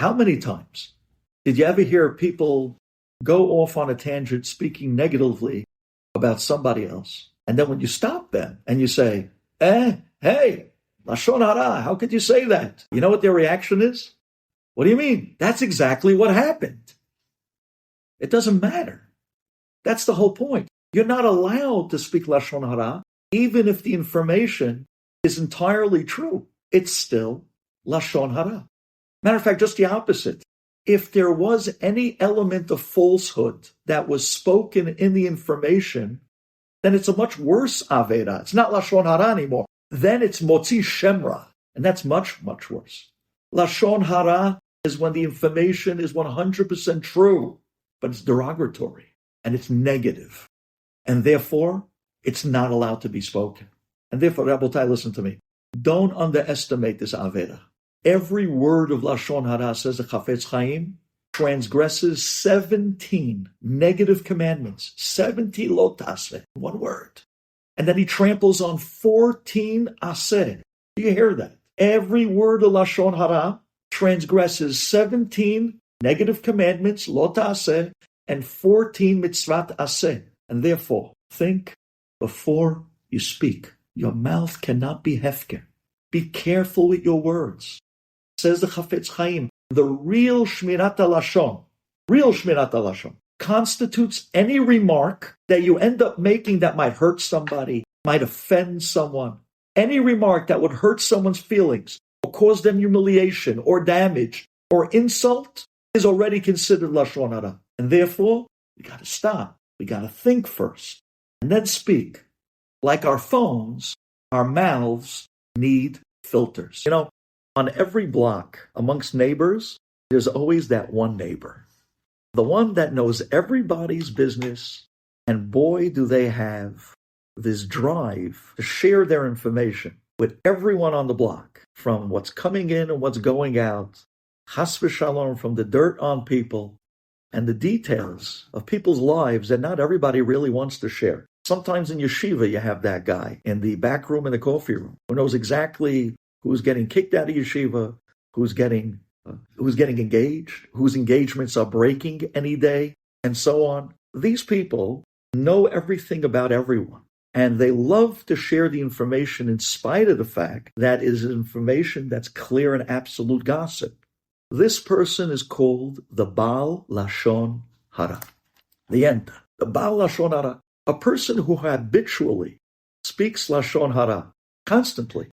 How many times did you ever hear people go off on a tangent speaking negatively about somebody else? And then when you stop them and you say, hey, Lashon Hara, how could you say that? You know what their reaction is? What do you mean? That's exactly what happened. It doesn't matter. That's the whole point. You're not allowed to speak Lashon Hara, even if the information is entirely true. It's still Lashon Hara. Matter of fact, just the opposite. If there was any element of falsehood that was spoken in the information, then it's a much worse Avera. It's not Lashon Hara anymore. Then it's Motzi Shemra, and that's much, much worse. Lashon Hara is when the information is 100% true, but it's derogatory, and it's negative, and therefore, it's not allowed to be spoken. And therefore, Rabotai, listen to me. Don't underestimate this Avera. Every word of Lashon Hara, says the Chafetz Chaim, transgresses 17 negative commandments. 70 lo taseh, one word. And then he tramples on 14 aseh. Do you hear that? Every word of Lashon Hara transgresses 17 negative commandments, lo taseh, and 14 mitzvat aseh. And therefore, think before you speak. Your mouth cannot be hefker. Be careful with your words. Says the Chafetz Chaim, the real Shmirat HaLashon, constitutes any remark that you end up making that might hurt somebody, might offend someone. Any remark that would hurt someone's feelings or cause them humiliation or damage or insult is already considered Lashon Hara. And therefore, we got to stop. We got to think first and then speak. Like our phones, our mouths need filters. You know, on every block amongst neighbors, there's always that one neighbor. The one that knows everybody's business, and boy, do they have this drive to share their information with everyone on the block, from what's coming in and what's going out, chas v'shalom, from the dirt on people, and the details of people's lives that not everybody really wants to share. Sometimes in yeshiva, you have that guy in the back room, in the coffee room, who knows exactly who's getting kicked out of yeshiva, who's getting engaged, whose engagements are breaking any day, and so on. These people know everything about everyone, and they love to share the information in spite of the fact that it is information that's clear and absolute gossip. This person is called the Baal Lashon Hara. The end. The Baal Lashon Hara. A person who habitually speaks Lashon Hara constantly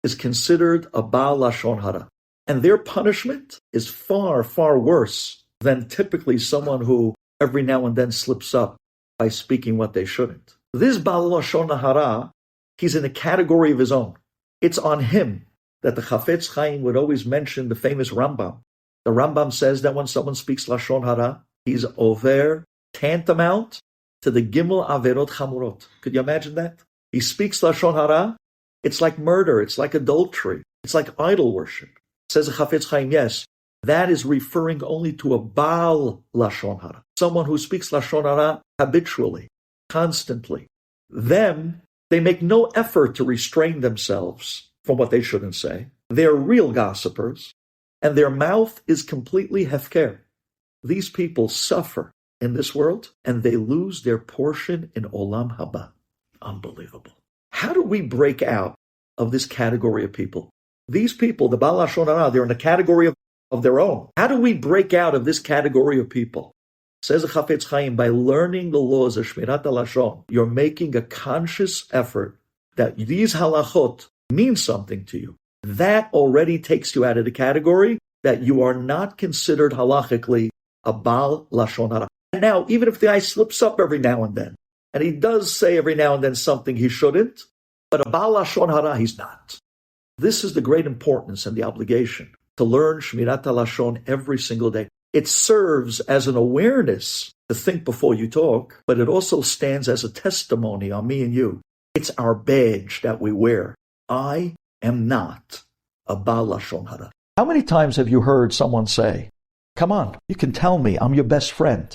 is considered a Baal Lashon Hara. And their punishment is far, far worse than typically someone who every now and then slips up by speaking what they shouldn't. This Baal Lashon Hara, he's in a category of his own. It's on him that the Chafetz Chaim would always mention the famous Rambam. The Rambam says that when someone speaks Lashon Hara, he's over tantamount to the Gimel Averot Chamurot. Could you imagine that? He speaks Lashon Hara, it's like murder, it's like adultery, it's like idol worship. Says the Chafetz Chaim, yes, that is referring only to a Baal Lashon Hara, someone who speaks Lashon Hara habitually, constantly. Them, they make no effort to restrain themselves from what they shouldn't say. They're real gossipers, and their mouth is completely hefker. These people suffer in this world, and they lose their portion in Olam Haba. Unbelievable. How do we break out of this category of people? These people, the Baal Lashon Hara, they're in a category of their own. How do we break out of this category of people? Says the Chafetz Chaim, by learning the laws of Shmirat HaLashon, you're making a conscious effort that these halachot mean something to you. That already takes you out of the category that you are not considered halachically a Baal Lashon Hara. And now, even if the guy slips up every now and then, and he does say every now and then something he shouldn't, but a Baal Lashon Hara, he's not. This is the great importance and the obligation to learn Shmirat HaLashon every single day. It serves as an awareness to think before you talk, but it also stands as a testimony on me and you. It's our badge that we wear. I am not a Baal Lashon Hara. How many times have you heard someone say, come on, you can tell me I'm your best friend?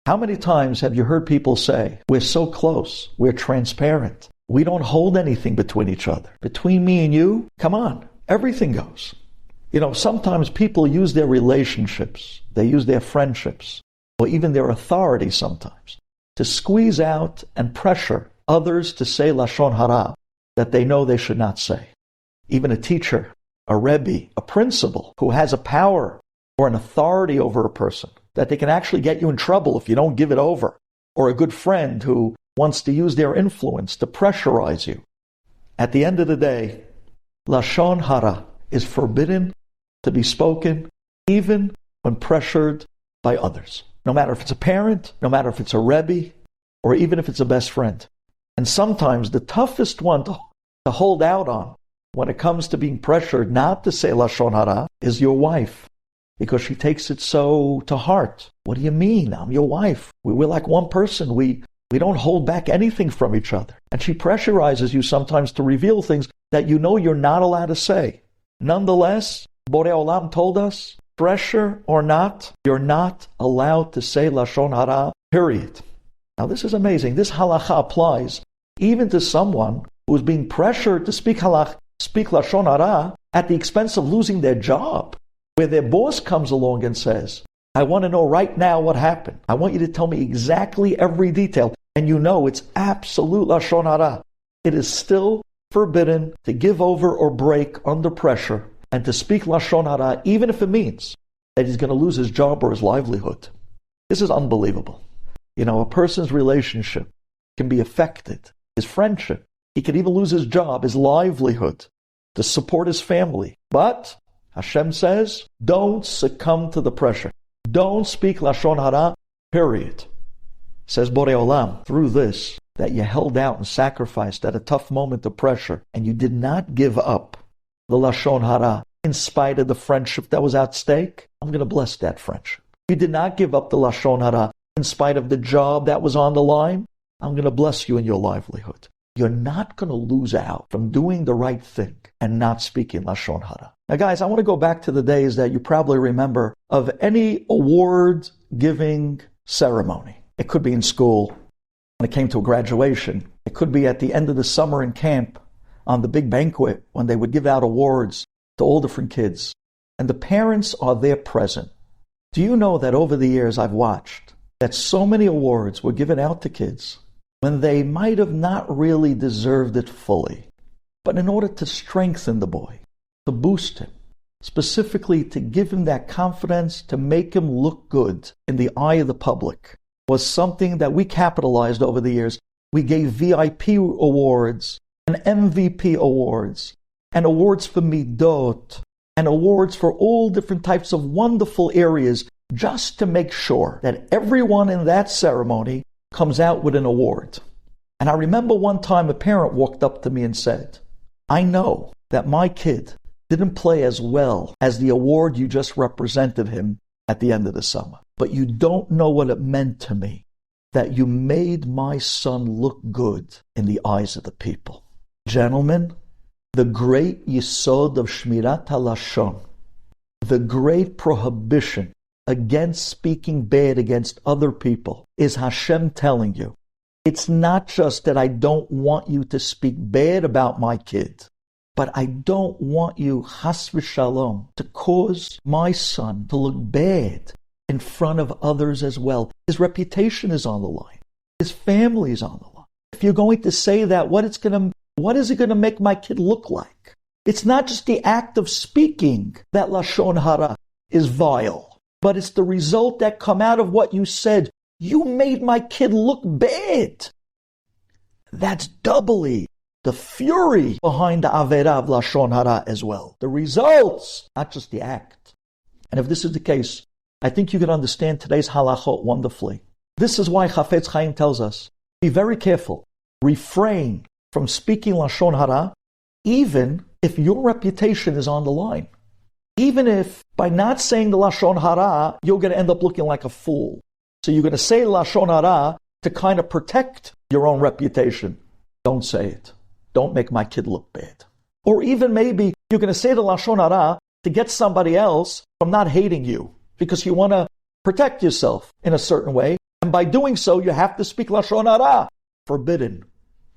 How many times have you heard people say, we're so close, we're transparent, we don't hold anything between each other. Between me and you, come on, everything goes. Sometimes people use their relationships, they use their friendships, or even their authority sometimes, to squeeze out and pressure others to say Lashon Hara that they know they should not say. Even a teacher, a Rabbi, a principal who has a power or an authority over a person, that they can actually get you in trouble if you don't give it over, or a good friend who wants to use their influence to pressurize you. At the end of the day, Lashon Hara is forbidden to be spoken even when pressured by others. No matter if it's a parent, no matter if it's a Rebbe, or even if it's a best friend. And sometimes the toughest one to hold out on when it comes to being pressured not to say Lashon Hara is your wife, because she takes it so to heart. What do you mean? I'm your wife. We're like one person. We don't hold back anything from each other. And she pressurizes you sometimes to reveal things that you know you're not allowed to say. Nonetheless, Borei Olam told us, pressure or not, you're not allowed to say Lashon Hara, period. Now this is amazing. This halacha applies even to someone who is being pressured to speak Lashon Hara at the expense of losing their job, where their boss comes along and says, I want to know right now what happened. I want you to tell me exactly every detail. And you know it's absolute Lashon Hara. It is still forbidden to give over or break under pressure and to speak Lashon Hara, even if it means that he's going to lose his job or his livelihood. This is unbelievable. A person's relationship can be affected, his friendship. He could even lose his job, his livelihood, to support his family. But Hashem says, don't succumb to the pressure. Don't speak Lashon Hara, period. Says Borei Olam, through this, that you held out and sacrificed at a tough moment of pressure, and you did not give up the Lashon Hara in spite of the friendship that was at stake. I'm going to bless that friendship. You did not give up the Lashon Hara in spite of the job that was on the line. I'm going to bless you in your livelihood. You're not going to lose out from doing the right thing and not speaking Lashon Hara. Now guys, I want to go back to the days that you probably remember of any award-giving ceremony. It could be in school, when it came to a graduation. It could be at the end of the summer in camp, on the big banquet, when they would give out awards to all different kids. And the parents are there present. Do you know that over the years I've watched that so many awards were given out to kids when they might have not really deserved it fully, but in order to strengthen the boy, to boost him, specifically to give him that confidence, to make him look good in the eye of the public, was something that we capitalized over the years. We gave VIP awards and MVP awards and awards for midot and awards for all different types of wonderful areas, just to make sure that everyone in that ceremony comes out with an award. And I remember one time a parent walked up to me and said, I know that my kid didn't play as well as the award you just represented him at the end of the summer, but you don't know what it meant to me that you made my son look good in the eyes of the people. Gentlemen, the great yesod of Shmirat HaLashon, the great prohibition against speaking bad against other people, is Hashem telling you, it's not just that I don't want you to speak bad about my kid, but I don't want you, chas v'shalom, to cause my son to look bad in front of others as well. His reputation is on the line. His family is on the line. If you're going to say that, what is it going to make my kid look like? It's not just the act of speaking that Lashon Hara is vile, but it's the result that come out of what you said. You made my kid look bad. That's doubly the fury behind the Avera of Lashon Hara as well. The results, not just the act. And if this is the case, I think you can understand today's halachot wonderfully. This is why Chafetz Chaim tells us, be very careful. Refrain from speaking Lashon Hara, even if your reputation is on the line. Even if by not saying the Lashon Hara, you're going to end up looking like a fool. So you're going to say Lashon Hara to kind of protect your own reputation. Don't say it. Don't make my kid look bad. Or even maybe you're going to say the Lashon Hara to get somebody else from not hating you, because you want to protect yourself in a certain way. And by doing so, you have to speak Lashon Hara. Forbidden.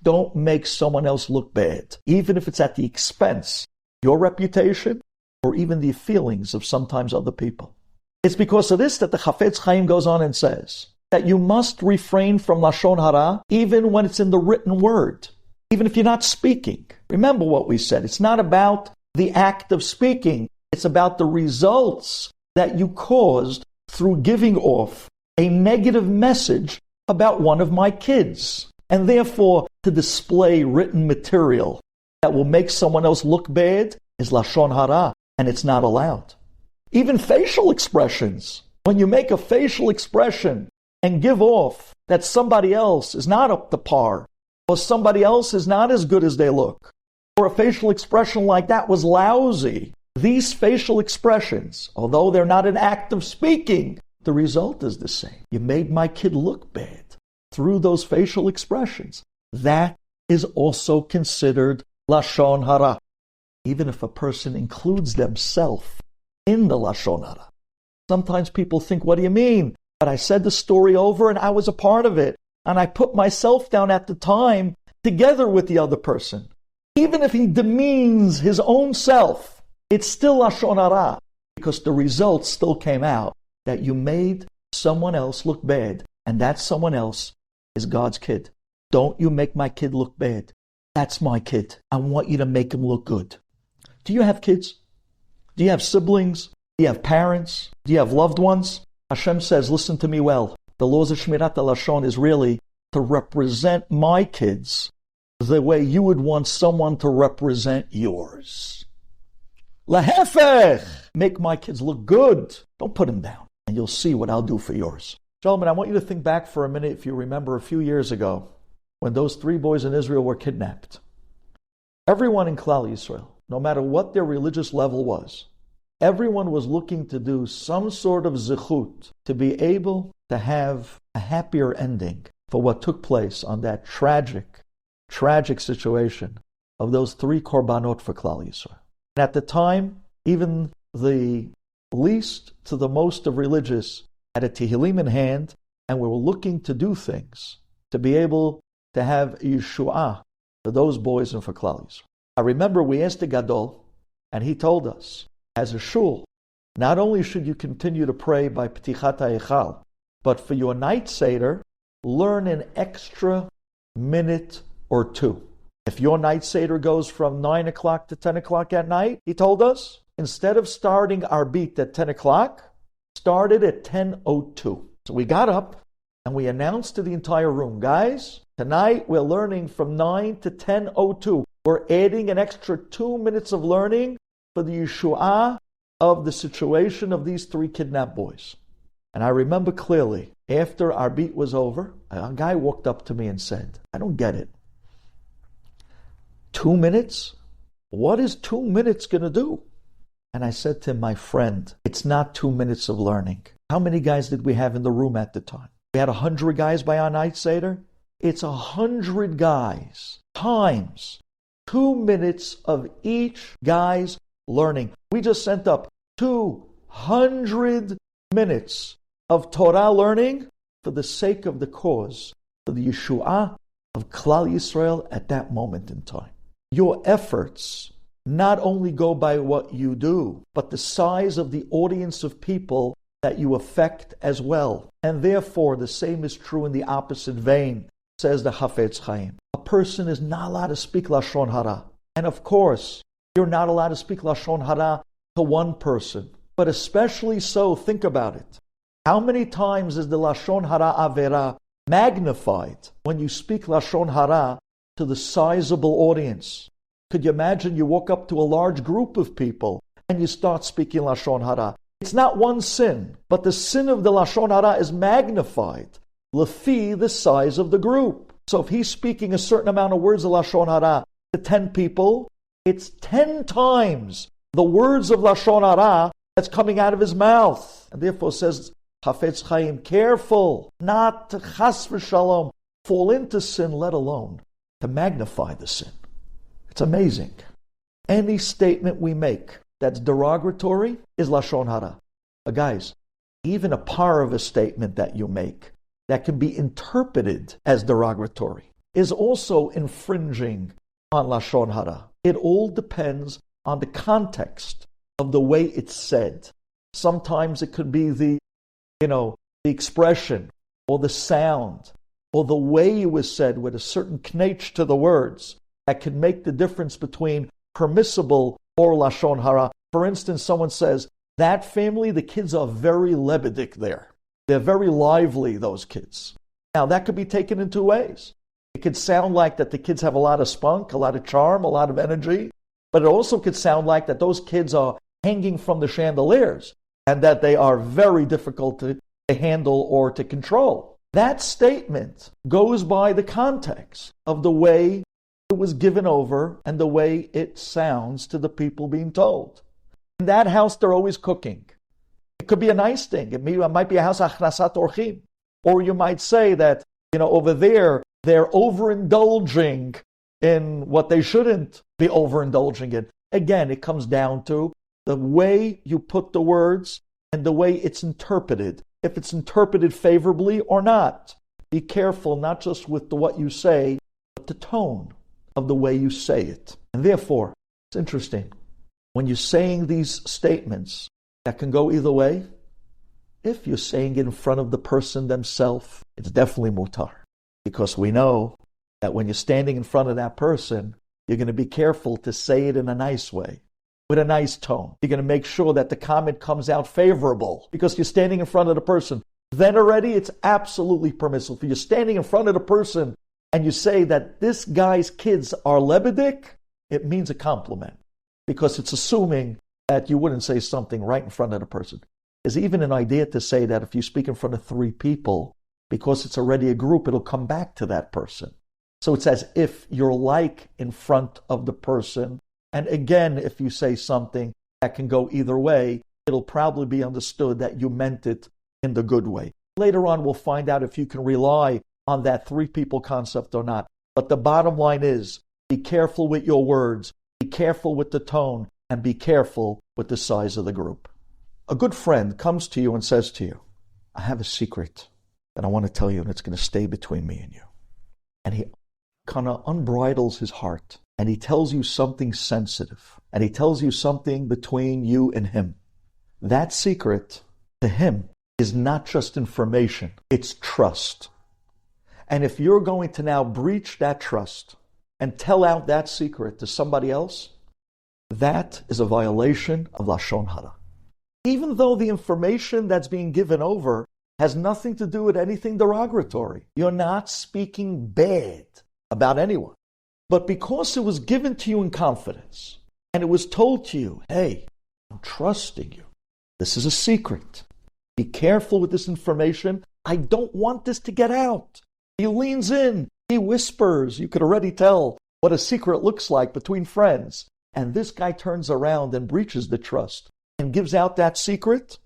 Don't make someone else look bad, even if it's at the expense of your reputation or even the feelings of sometimes other people. It's because of this that the Chafetz Chaim goes on and says that you must refrain from Lashon Hara even when it's in the written word, even if you're not speaking. Remember what we said. It's not about the act of speaking. It's about the results that you caused through giving off a negative message about one of my kids. And therefore, to display written material that will make someone else look bad is Lashon Hara, and it's not allowed. Even facial expressions. When you make a facial expression and give off that somebody else is not up to par, or somebody else is not as good as they look, or a facial expression like that was lousy, these facial expressions, although they're not an act of speaking, the result is the same. You made my kid look bad through those facial expressions. That is also considered Lashon Hara, even if a person includes themselves in the Lashon Hara. Sometimes people think, what do you mean? But I said the story over and I was a part of it. And I put myself down at the time together with the other person. Even if he demeans his own self, it's still Lashon Hara, because the result still came out that you made someone else look bad, and that someone else is God's kid. Don't you make my kid look bad. That's my kid. I want you to make him look good. Do you have kids? Do you have siblings? Do you have parents? Do you have loved ones? Hashem says, listen to me well. The laws of Shmirat HaLashon is really to represent my kids the way you would want someone to represent yours. Lahefech! Make my kids look good. Don't put them down, and you'll see what I'll do for yours. Gentlemen, I want you to think back for a minute, if you remember a few years ago, when those 3 boys in Israel were kidnapped. Everyone in Klal Yisrael, no matter what their religious level was, everyone was looking to do some sort of zichut, to be able to have a happier ending for what took place on that tragic situation of those 3 korbanot for Klal Yisrael. And at the time, even the least to the most of religious had a Tehillim in hand, and we were looking to do things to be able to have Yeshua for those boys and for Klal Yisrael. I remember we asked the Gadol, and he told us, as a shul, not only should you continue to pray by P'tichat HaEchal, but for your night Seder, learn an extra minute or 2. If your night Seder goes from 9 o'clock to 10 o'clock at night, he told us, instead of starting our beat at 10 o'clock, start it at 10:02. So we got up and we announced to the entire room, guys, tonight we're learning from 9 to 10:02. We're adding an extra 2 minutes of learning for the Yeshua of the situation of these 3 kidnapped boys. And I remember clearly, after our beat was over, a guy walked up to me and said, I don't get it. 2 minutes? What is 2 minutes going to do? And I said to him, my friend, it's not 2 minutes of learning. How many guys did we have in the room at the time? We had 100 guys by our night Seder. It's 100 guys times 2 minutes of each guy's learning. We just sent up 200 minutes of Torah learning for the sake of the cause, for the Yeshua of Klal Yisrael at that moment in time. Your efforts not only go by what you do, but the size of the audience of people that you affect as well. And therefore, the same is true in the opposite vein, says the Chafetz Chaim. A person is not allowed to speak Lashon Hara. And of course, you're not allowed to speak Lashon Hara to one person. But especially so, think about it. How many times is the Lashon Hara Avera magnified when you speak Lashon Hara to the sizable audience? Could you imagine you walk up to a large group of people and you start speaking Lashon Hara? It's not one sin, but the sin of the Lashon Hara is magnified, lefi the size of the group. So if he's speaking a certain amount of words of Lashon Hara to 10 people, it's 10 times the words of Lashon Hara that's coming out of his mouth. And therefore says Chafetz Chaim, careful not to chas v'shalom fall into sin, let alone to magnify the sin. It's amazing. Any statement we make that's derogatory is Lashon Hara. But guys, even a par of a statement that you make that can be interpreted as derogatory is also infringing on Lashon Hara. It all depends on the context of the way it's said. Sometimes it could be the expression or the sound or the way it was said with a certain knetch to the words that can make the difference between permissible or Lashon Hara. For instance, someone says, that family, the kids are very lebedik there. They're very lively, those kids. Now, that could be taken in two ways. It could sound like that the kids have a lot of spunk, a lot of charm, a lot of energy, but it also could sound like that those kids are hanging from the chandeliers and that they are very difficult to handle or to control. That statement goes by the context of the way it was given over and the way it sounds to the people being told. In that house, they're always cooking. It could be a nice thing. It might be a house achnasat orchim. Or you might say that, over there, they're overindulging in what they shouldn't be overindulging in. Again, it comes down to the way you put the words and the way it's interpreted. If it's interpreted favorably or not. Be careful not just with what you say, but the tone of the way you say it. And therefore, it's interesting. When you're saying these statements that can go either way, if you're saying it in front of the person themselves, it's definitely mutar. Because we know that when you're standing in front of that person, you're going to be careful to say it in a nice way, with a nice tone. You're going to make sure that the comment comes out favorable because you're standing in front of the person. Then already it's absolutely permissible. If you're standing in front of the person and you say that this guy's kids are lebedik, it means a compliment. Because it's assuming that you wouldn't say something right in front of the person. There's even an idea to say that if you speak in front of three people, because it's already a group, it'll come back to that person. So it's as if you're like in front of the person. And again, if you say something that can go either way, it'll probably be understood that you meant it in the good way. Later on, we'll find out if you can rely on that three people concept or not. But the bottom line is, be careful with your words. Be careful with the tone, and be careful with the size of the group. A good friend comes to you and says to you, I have a secret that I want to tell you, and it's going to stay between me and you. And he kind of unbridles his heart, and he tells you something sensitive, and he tells you something between you and him. That secret, to him, is not just information, it's trust. And if you're going to now breach that trust, and tell out that secret to somebody else, that is a violation of Lashon Hara. Even though the information that's being given over has nothing to do with anything derogatory. You're not speaking bad about anyone. But because it was given to you in confidence, and it was told to you, hey, I'm trusting you. This is a secret. Be careful with this information. I don't want this to get out. He leans in. He whispers. You could already tell what a secret looks like between friends. And this guy turns around and breaches the trust and gives out that secret.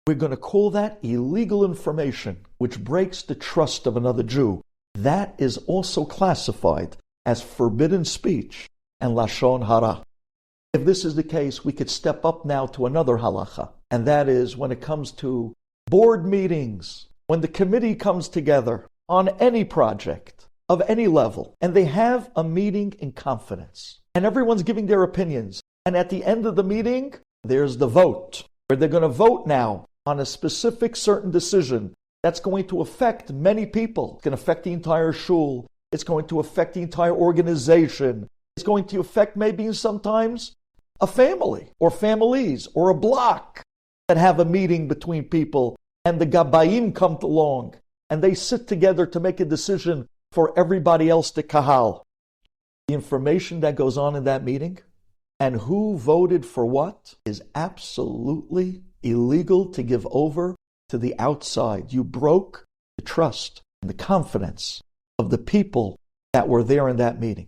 We're going to call that illegal information, which breaks the trust of another Jew. That is also classified as forbidden speech and Lashon Hara. If this is the case, we could step up now to another halacha. And that is when it comes to board meetings, when the committee comes together on any project of any level, and they have a meeting in confidence, and everyone's giving their opinions, and at the end of the meeting, there's the vote, where they're going to vote now on a specific certain decision that's going to affect many people. It's going to affect the entire shul. It's going to affect the entire organization. It's going to affect maybe sometimes a family or families or a block that have a meeting between people, and the Gabayim come along and they sit together to make a decision for everybody else, the Kahal. The information that goes on in that meeting and who voted for what is absolutely illegal to give over to the outside. You broke the trust and the confidence of the people that were there in that meeting.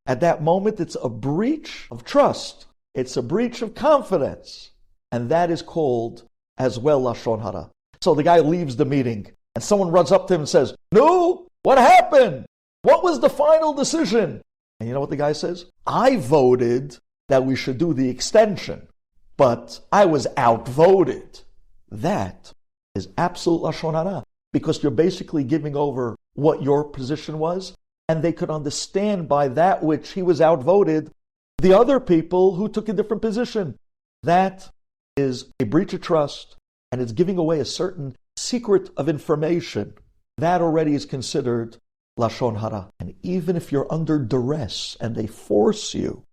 At that moment, it's a breach of trust. It's a breach of confidence. And that is called as well Lashon Hara. So the guy leaves the meeting and someone runs up to him and says, "No, what happened? What was the final decision?" And you know what the guy says? "I voted that we should do the extension, but I was outvoted." That is absolute Lashon Hara, because you're basically giving over what your position was, and they could understand by that which he was outvoted the other people who took a different position. that is a breach of trust, and it's giving away a certain secret of information. That already is considered Lashon Hara. And even if you're under duress and they force you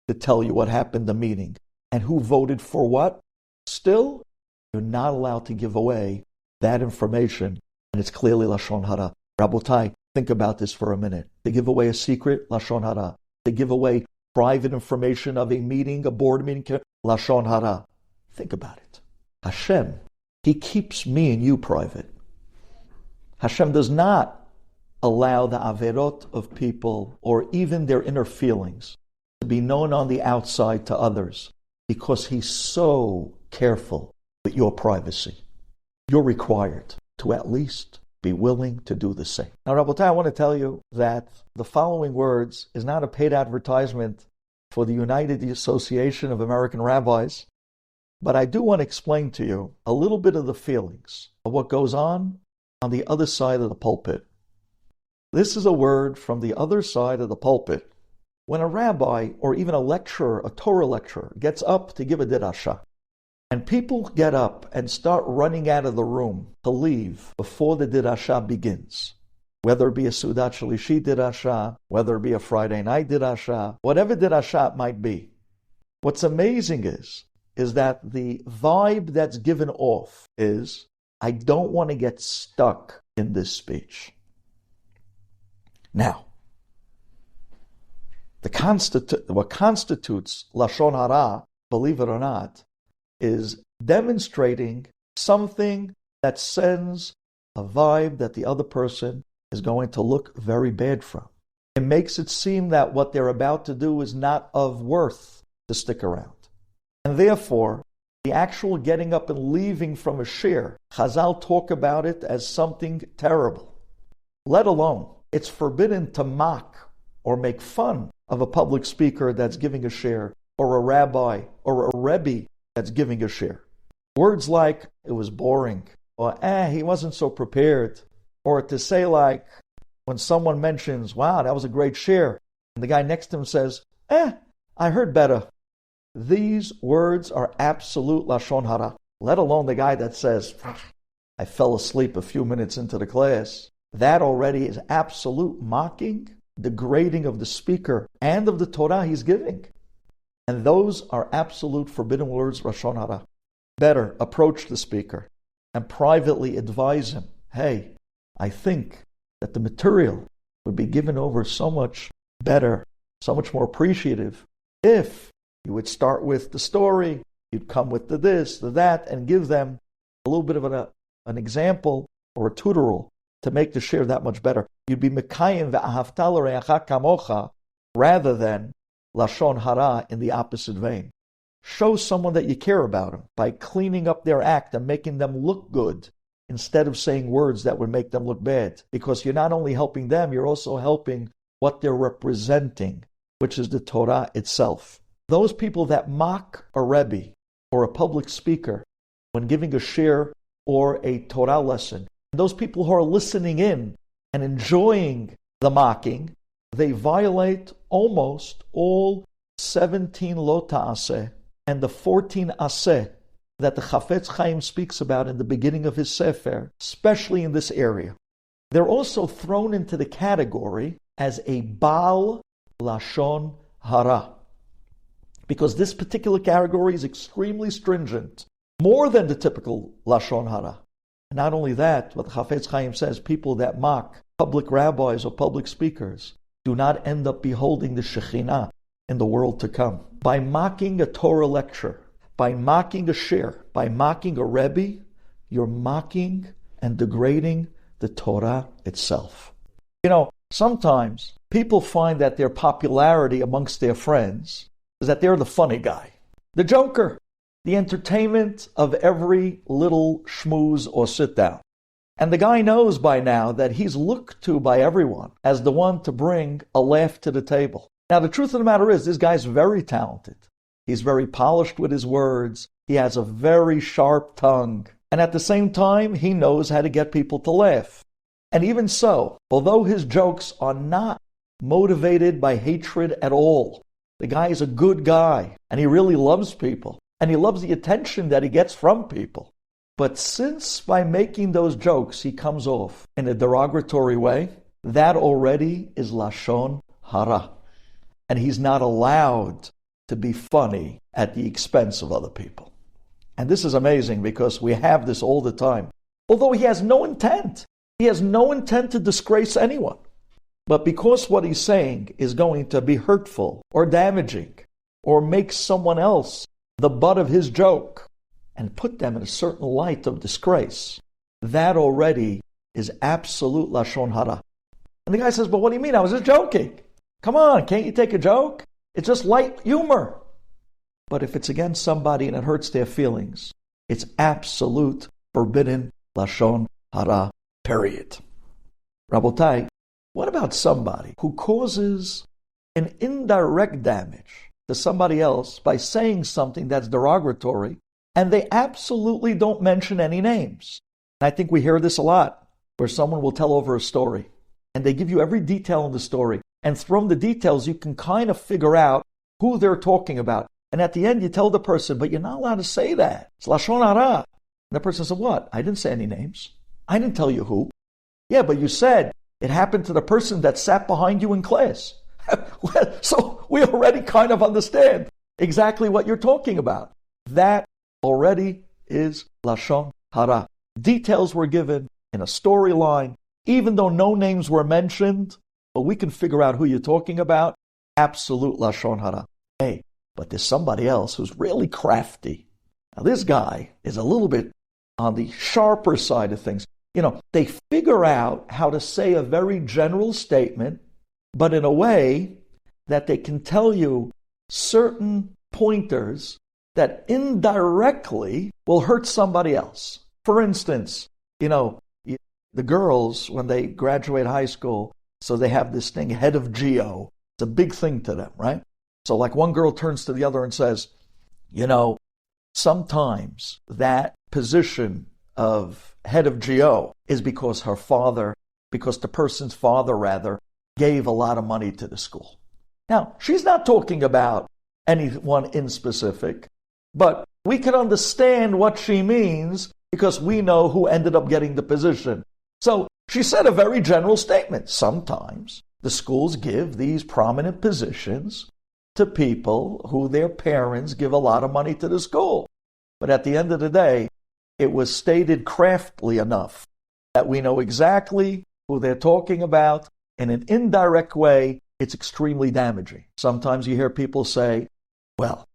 to tell you what happened in the meeting and who voted for what, still, you're not allowed to give away that information, and it's clearly Lashon Hara. Rabotai, think about this for a minute. To give away a secret, Lashon Hara. To give away private information of a meeting, a board meeting, Lashon Hara. Think about it. Hashem, He keeps me and you private. Hashem does not allow the averot of people or even their inner feelings to be known on the outside to others because He's so careful with your privacy. You're required to at least be willing to do the same. Now, Rabbi, I want to tell you that the following words is not a paid advertisement for the United Association of American Rabbis, but I do want to explain to you a little bit of the feelings of what goes on the other side of the pulpit. This is a word from the other side of the pulpit. When a rabbi or even a lecturer, a Torah lecturer, gets up to give a dirasha, and people get up and start running out of the room to leave before the dirasha begins, whether it be a Sudat Shalishi dirasha, whether it be a Friday night dirasha, whatever dirasha it might be, what's amazing is that the vibe that's given off is, I don't want to get stuck in this speech. Now, what constitutes Lashon Hara, believe it or not, is demonstrating something that sends a vibe that the other person is going to look very bad from. It makes it seem that what they're about to do is not of worth to stick around. And therefore, the actual getting up and leaving from a shir, Chazal talk about it as something terrible. Let alone, it's forbidden to mock or make fun of a public speaker that's giving a shir, or a rabbi, or a rebbe that's giving a shir. Words like, it was boring, or he wasn't so prepared, or to say like, when someone mentions, wow, that was a great shir, and the guy next to him says, I heard better. These words are absolute Lashon Hara, let alone the guy that says, I fell asleep a few minutes into the class. That already is absolute mocking, degrading of the speaker and of the Torah he's giving. And those are absolute forbidden words, Lashon Hara. Better approach the speaker and privately advise him, hey, I think that the material would be given over so much better, so much more appreciative if you would start with the story, you'd come with the this, the that, and give them a little bit of an example or a tutorial to make the share that much better. You'd be mekayim ve'ahavta l'reacha kamocha rather than Lashon Hara in the opposite vein. Show someone that you care about them by cleaning up their act and making them look good instead of saying words that would make them look bad. Because you're not only helping them, you're also helping what they're representing, which is the Torah itself. Those people that mock a Rebbe or a public speaker when giving a shir or a Torah lesson, those people who are listening in and enjoying the mocking, they violate almost all 17 lo ta'aseh and the 14 aseh that the Chafetz Chaim speaks about in the beginning of his Sefer, especially in this area. They're also thrown into the category as a Baal Lashon Hara, because this particular category is extremely stringent, more than the typical Lashon Hara. And not only that, what the Chafetz Chaim says, people that mock public rabbis or public speakers do not end up beholding the Shekhinah in the world to come. By mocking a Torah lecture, by mocking a shir, by mocking a Rebbe, you're mocking and degrading the Torah itself. You know, sometimes people find that their popularity amongst their friends is that they're the funny guy, the joker, the entertainment of every little schmooze or sit down. And the guy knows by now that he's looked to by everyone as the one to bring a laugh to the table. Now, the truth of the matter is, this guy's very talented. He's very polished with his words. He has a very sharp tongue. And at the same time, he knows how to get people to laugh. And even so, although his jokes are not motivated by hatred at all, the guy is a good guy, and he really loves people. and he loves the attention that he gets from people. But since by making those jokes he comes off in a derogatory way, that already is Lashon Hara. And he's not allowed to be funny at the expense of other people. And this is amazing because we have this all the time. Although he has no intent. He has no intent to disgrace anyone. But because what he's saying is going to be hurtful or damaging or make someone else the butt of his joke and put them in a certain light of disgrace, that already is absolute Lashon Hara. And the guy says, but what do you mean? I was just joking. Come on, can't you take a joke? It's just light humor. But if it's against somebody and it hurts their feelings, it's absolute forbidden Lashon Hara, period. Rabotai, what about somebody who causes an indirect damage to somebody else by saying something that's derogatory, and they absolutely don't mention any names? And I think we hear this a lot, where someone will tell over a story, and they give you every detail in the story, and from the details you can kind of figure out who they're talking about. And at the end you tell the person, but you're not allowed to say that. It's Lashon Hara. And the person said, what? I didn't say any names. I didn't tell you who. Yeah, but you said it happened to the person that sat behind you in class. So we already kind of understand exactly what you're talking about. That already is Lashon Hara. Details were given in a storyline, even though no names were mentioned, but we can figure out who you're talking about. Absolute Lashon Hara. Hey, but there's somebody else who's really crafty. Now this guy is a little bit on the sharper side of things. They figure out how to say a very general statement, but in a way that they can tell you certain pointers that indirectly will hurt somebody else. For instance, the girls, when they graduate high school, so they have this thing, head of geo. It's a big thing to them, right? So like one girl turns to the other and says, sometimes that position of head of geo is because the person's father, gave a lot of money to the school. Now, she's not talking about anyone in specific, but we can understand what she means because we know who ended up getting the position. So she said a very general statement. Sometimes the schools give these prominent positions to people who their parents give a lot of money to the school. But at the end of the day, it was stated craftily enough that we know exactly who they're talking about. In an indirect way, it's extremely damaging. Sometimes you hear people say, well,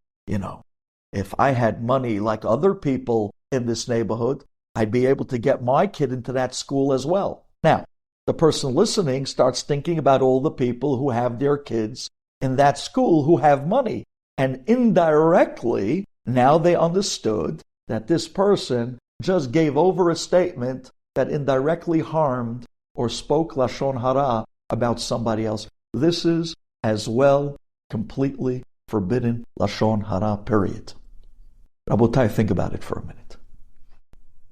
if I had money like other people in this neighborhood, I'd be able to get my kid into that school as well. Now, the person listening starts thinking about all the people who have their kids in that school who have money. And indirectly, now they understood that this person just gave over a statement that indirectly harmed or spoke Lashon Hara about somebody else. This is as well completely forbidden Lashon Hara, period. Rabotai, think about it for a minute.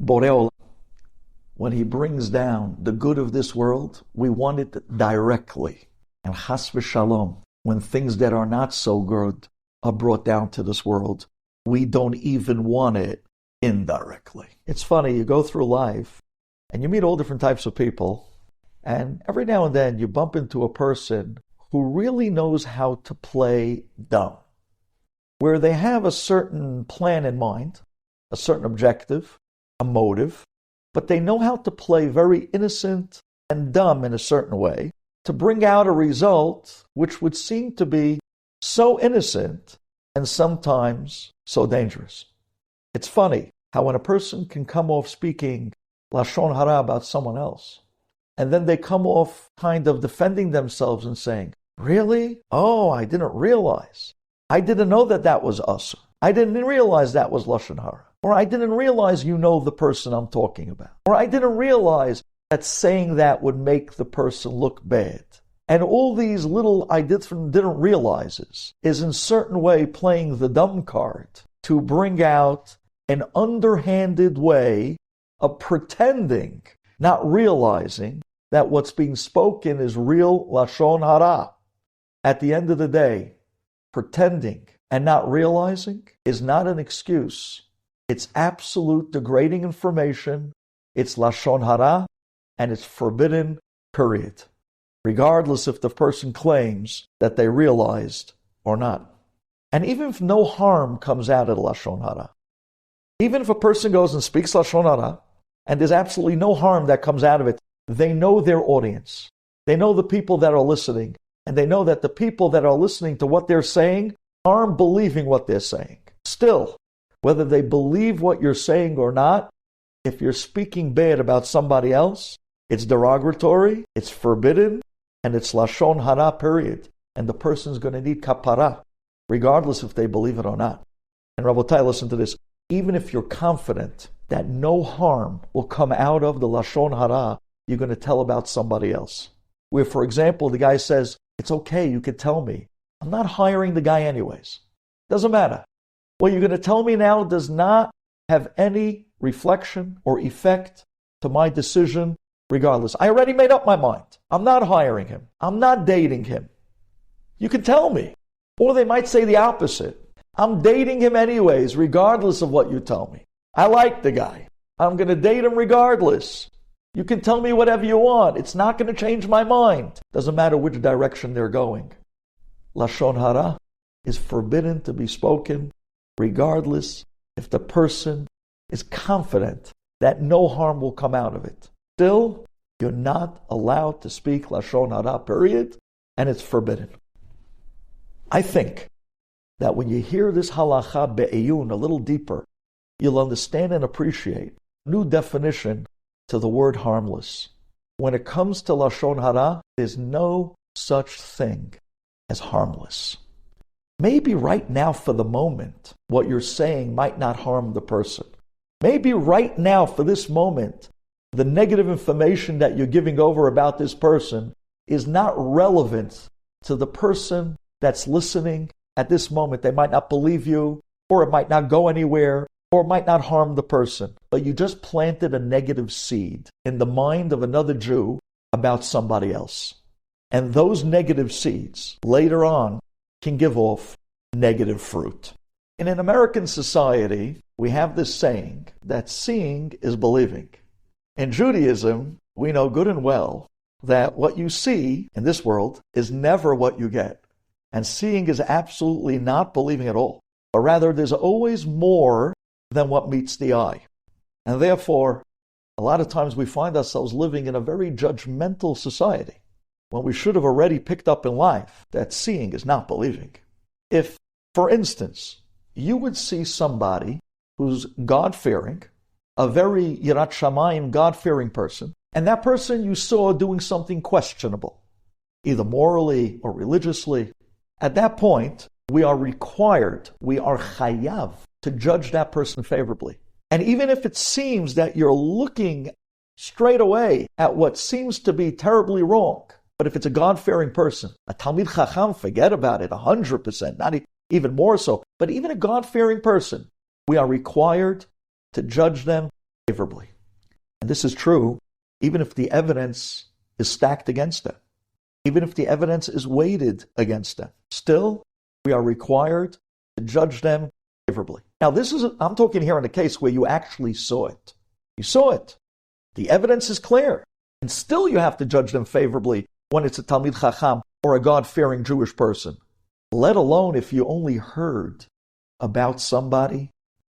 Borei Olam, when he brings down the good of this world, we want it directly. And chas v'shalom, when things that are not so good are brought down to this world, we don't even want it indirectly. It's funny, you go through life and you meet all different types of people, and every now and then you bump into a person who really knows how to play dumb, where they have a certain plan in mind, a certain objective, a motive, but they know how to play very innocent and dumb in a certain way to bring out a result which would seem to be so innocent and sometimes so dangerous. It's funny how when a person can come off speaking Lashon Hara about someone else, and then they come off kind of defending themselves and saying, really? Oh, I didn't realize. I didn't know that was us. I didn't realize that was Lashon Hara. Or I didn't realize you know the person I'm talking about. Or I didn't realize that saying that would make the person look bad. And all these little I didn't realizes is in certain way playing the dumb card to bring out an underhanded way of pretending, not realizing that what's being spoken is real Lashon Hara. At the end of the day, pretending and not realizing is not an excuse. It's absolute degrading information. It's Lashon Hara, and it's forbidden, period. Regardless if the person claims that they realized or not. And even if no harm comes out of the Lashon Hara, even if a person goes and speaks Lashon Hara, and there's absolutely no harm that comes out of it, they know their audience. They know the people that are listening, and they know that the people that are listening to what they're saying aren't believing what they're saying. Still, whether they believe what you're saying or not, if you're speaking bad about somebody else, it's derogatory, it's forbidden, and it's Lashon Hara, period. And the person's going to need kapara, regardless if they believe it or not. And Rabbi, listen to this. Even if you're confident that no harm will come out of the Lashon Hara, you're going to tell about somebody else. Where, for example, the guy says, it's okay, you can tell me. I'm not hiring the guy anyways. Doesn't matter. What you're going to tell me now does not have any reflection or effect to my decision regardless. I already made up my mind. I'm not hiring him. I'm not dating him. You can tell me. Or they might say the opposite. I'm dating him anyways, regardless of what you tell me. I like the guy. I'm going to date him regardless. You can tell me whatever you want. It's not going to change my mind. Doesn't matter which direction they're going. Lashon Hara is forbidden to be spoken regardless if the person is confident that no harm will come out of it. Still, you're not allowed to speak Lashon Hara, period, and it's forbidden. I think that when you hear this halacha be'eyun a little deeper, you'll understand and appreciate a new definition to the word harmless. When it comes to Lashon Hara, there's no such thing as harmless. Maybe right now, for the moment, what you're saying might not harm the person. Maybe right now, for this moment, the negative information that you're giving over about this person is not relevant to the person that's listening at this moment. They might not believe you, or it might not go anywhere, or it might not harm the person. But you just planted a negative seed in the mind of another Jew about somebody else. And those negative seeds, later on, can give off negative fruit. In an American society, we have this saying that seeing is believing. In Judaism, we know good and well that what you see in this world is never what you get. And seeing is absolutely not believing at all. But rather, there's always more than what meets the eye. And therefore, a lot of times we find ourselves living in a very judgmental society when we should have already picked up in life that seeing is not believing. If, for instance, you would see somebody who's God-fearing, a very Yirat Shamayim, God-fearing person, and that person you saw doing something questionable, either morally or religiously, at that point, we are required, we are chayav, to judge that person favorably. And even if it seems that you're looking straight away at what seems to be terribly wrong, but if it's a God-fearing person, a Talmid Chacham, forget about it, 100%, not even more so, but even a God-fearing person, we are required to judge them favorably. And this is true even if the evidence is stacked against them, even if the evidence is weighted against them. Still, we are required to judge them favorably. Now, I'm talking here in a case where you actually saw it. You saw it. The evidence is clear. And still you have to judge them favorably when it's a Talmid Chacham or a God-fearing Jewish person. Let alone if you only heard about somebody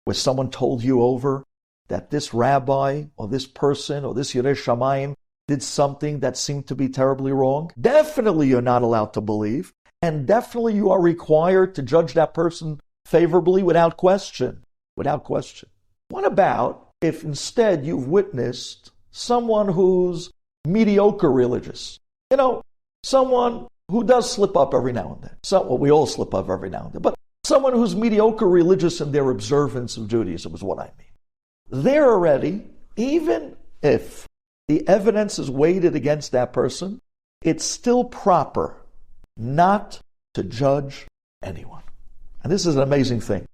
where someone told you over that this rabbi or this person or this Yirei Shamayim did something that seemed to be terribly wrong. Definitely you're not allowed to believe, and definitely you are required to judge that person favorably without question. Without question. What about if instead you've witnessed someone who's mediocre religious? You know, someone who does slip up every now and then. We all slip up every now and then. But someone who's mediocre religious in their observance of Judaism is what I mean. They're already, even if the evidence is weighted against that person, it's still proper not to judge anyone. And this is an amazing thing.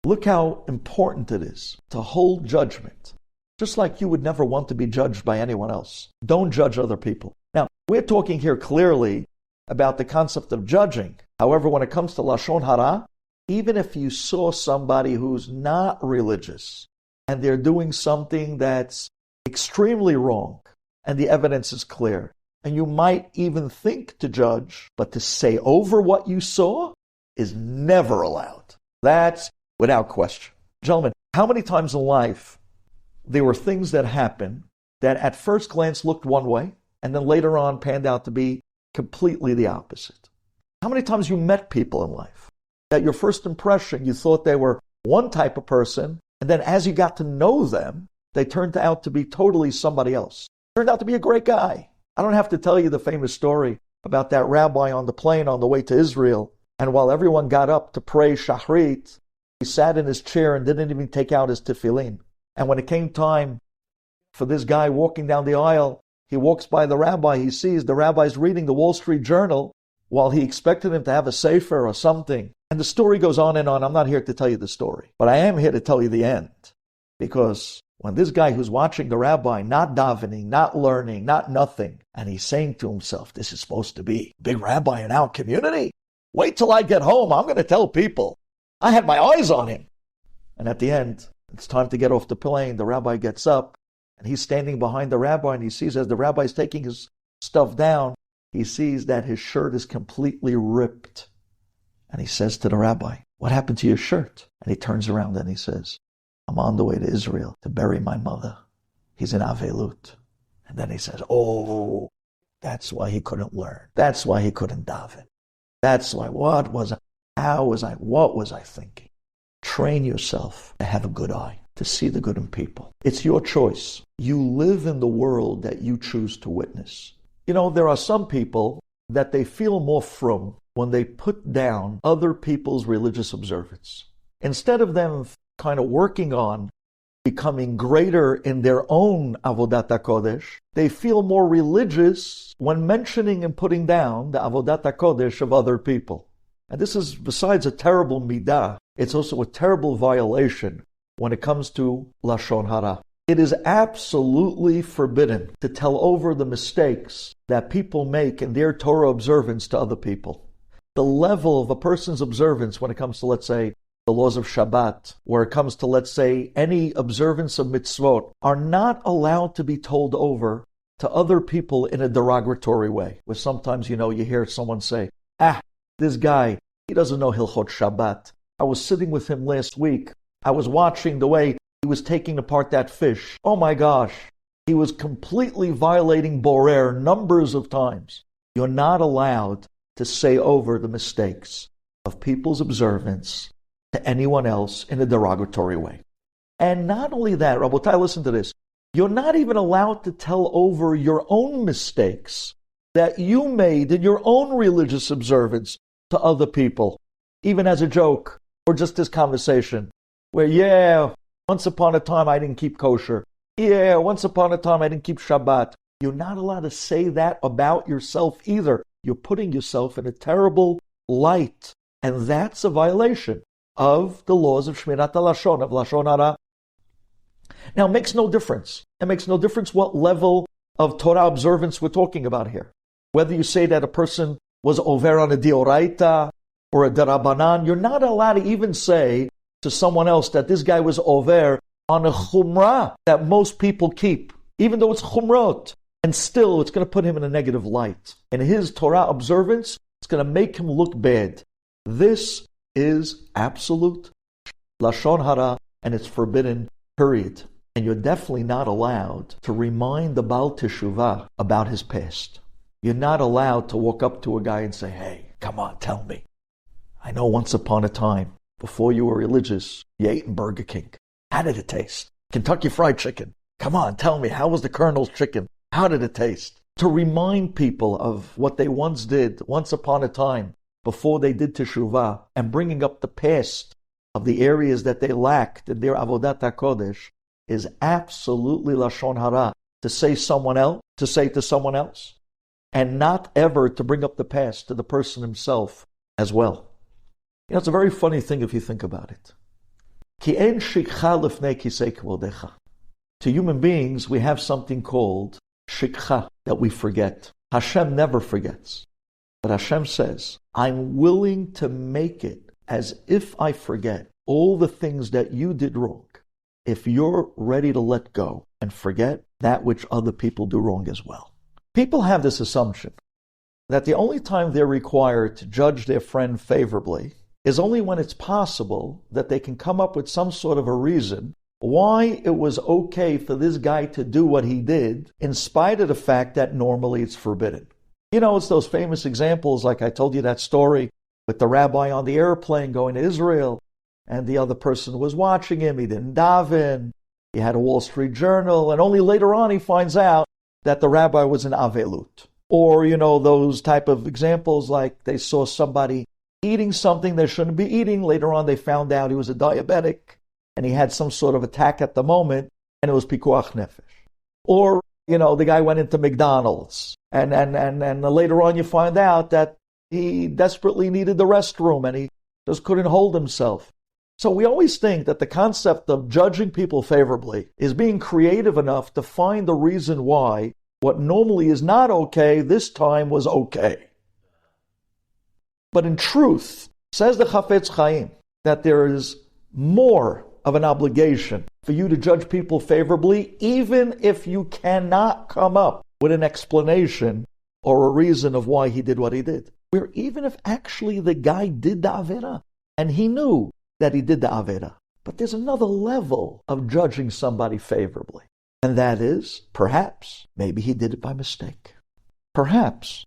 Look how important it is to hold judgment, just like you would never want to be judged by anyone else. Don't judge other people. Now, we're talking here clearly about the concept of judging. However, when it comes to Lashon Hara, even if you saw somebody who's not religious and they're doing something that's extremely wrong and the evidence is clear, and you might even think to judge, but to say over what you saw is never allowed. That's without question. Gentlemen, how many times in life there were things that happened that at first glance looked one way and then later on panned out to be completely the opposite? How many times you met people in life that your first impression you thought they were one type of person, and then as you got to know them, they turned out to be totally somebody else. Turned out to be a great guy. I don't have to tell you the famous story about that rabbi on the plane on the way to Israel, and while everyone got up to pray Shachrit, he sat in his chair and didn't even take out his tefillin. And when it came time for this guy walking down the aisle, he walks by the rabbi, he sees the rabbi's reading the Wall Street Journal while he expected him to have a sefer or something. And the story goes on and on. I'm not here to tell you the story, but I am here to tell you the end. Because when this guy who's watching the rabbi, not davening, not learning, not nothing, and he's saying to himself, this is supposed to be a big rabbi in our community. Wait till I get home. I'm going to tell people. I had my eyes on him. And at the end, it's time to get off the plane. The rabbi gets up and he's standing behind the rabbi, and he sees as the rabbi's taking his stuff down, he sees that his shirt is completely ripped. And he says to the rabbi, what happened to your shirt? And he turns around and he says, I'm on the way to Israel to bury my mother. He's in Avelut. And then he says, oh, that's why he couldn't learn. That's why he couldn't daven. That's why, what was I thinking? Train yourself to have a good eye, to see the good in people. It's your choice. You live in the world that you choose to witness. You know, there are some people that they feel more frum when they put down other people's religious observance. Instead of them kind of working on becoming greater in their own Avodat HaKodesh, they feel more religious when mentioning and putting down the Avodat HaKodesh of other people. And this is, besides a terrible midah, it's also a terrible violation when it comes to Lashon Hara. It is absolutely forbidden to tell over the mistakes that people make in their Torah observance to other people. The level of a person's observance when it comes to, let's say, the laws of Shabbat, where it comes to, let's say, any observance of mitzvot, are not allowed to be told over to other people in a derogatory way. Where sometimes, you hear someone say, this guy, he doesn't know Hilchot Shabbat. I was sitting with him last week. I was watching the way he was taking apart that fish. Oh my gosh, he was completely violating Borer numbers of times. You're not allowed to say over the mistakes of people's observance to anyone else in a derogatory way. And not only that, Rabotai, listen to this. You're not even allowed to tell over your own mistakes that you made in your own religious observance to other people, even as a joke or just this conversation where, once upon a time I didn't keep kosher. Once upon a time I didn't keep Shabbat. You're not allowed to say that about yourself either. You're putting yourself in a terrible light, and that's a violation of the laws of Shmirat HaLashon, of Lashon Hara. Now, it makes no difference. It makes no difference what level of Torah observance we're talking about here. Whether you say that a person was over on a Dioraita or a Darabanan, you're not allowed to even say to someone else that this guy was over on a Chumrah that most people keep, even though it's Chumrot. And still, it's going to put him in a negative light. In his Torah observance, it's going to make him look bad. This is absolute Lashon Hara, and it's forbidden, period. And you're definitely not allowed to remind the Baal Teshuvah about his past. You're not allowed to walk up to a guy and say, hey, come on, tell me. I know once upon a time, before you were religious, you ate in Burger King. How did it taste? Kentucky Fried Chicken. Come on, tell me, how was the Colonel's chicken? How did it taste? To remind people of what they once did, once upon a time, before they did Teshuvah, and bringing up the past of the areas that they lacked in their Avodat HaKodesh, is absolutely Lashon Hara. To say to someone else, and not ever to bring up the past to the person himself as well. It's a very funny thing if you think about it. Ki en shikcha lifnei kisei kvodecha. To human beings, we have something called shikcha, that we forget. Hashem never forgets. But Hashem says, I'm willing to make it as if I forget all the things that you did wrong, if you're ready to let go and forget that which other people do wrong as well. People have this assumption that the only time they're required to judge their friend favorably is only when it's possible that they can come up with some sort of a reason why it was okay for this guy to do what he did, in spite of the fact that normally it's forbidden. It's those famous examples, like I told you that story with the rabbi on the airplane going to Israel, and the other person was watching him, he didn't daven, he had a Wall Street Journal, and only later on he finds out that the rabbi was an avelut. Or, those type of examples like they saw somebody eating something they shouldn't be eating. Later on they found out he was a diabetic and he had some sort of attack at the moment and it was pikuach nefesh. Or, the guy went into McDonald's and later on you find out that he desperately needed the restroom and he just couldn't hold himself. So we always think that the concept of judging people favorably is being creative enough to find the reason why what normally is not okay, this time was okay. But in truth, says the Chafetz Chaim, that there is more of an obligation for you to judge people favorably, even if you cannot come up with an explanation or a reason of why he did what he did. Where even if actually the guy did the Avera, and he knew that he did the Avera, but there's another level of judging somebody favorably. And that is, perhaps, maybe he did it by mistake. Perhaps,